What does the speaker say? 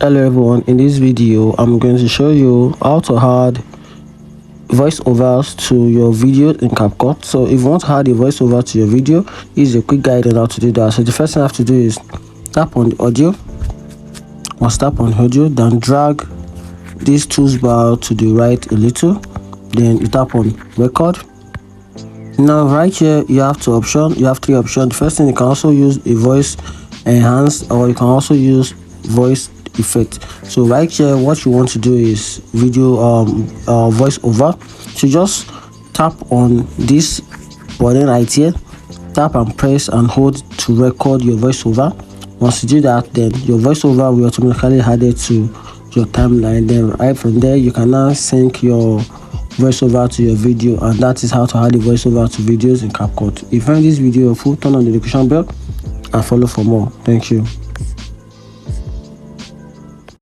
Hello everyone, in this video I'm going to show you how to add voiceovers to your video in CapCut. So if you want to add a voiceover to your video, here's a quick guide on how to do that. So the first thing I have to do is tap on the audio, then drag this toolbar to the right a little, then you tap on record. Now right here you have three options. The first thing, you can also use a voice enhance, or you can also use voice effect. So right here what you want to do is video voiceover. So just tap on this button right here, tap and press and hold to record your voiceover. Once you do that, then your voiceover will automatically add it to your timeline. Then right from there you can now sync your voiceover to your video, and that is how to add a voiceover to videos in CapCut. If you find this video helpful, turn on the notification bell and follow for more. Thank you.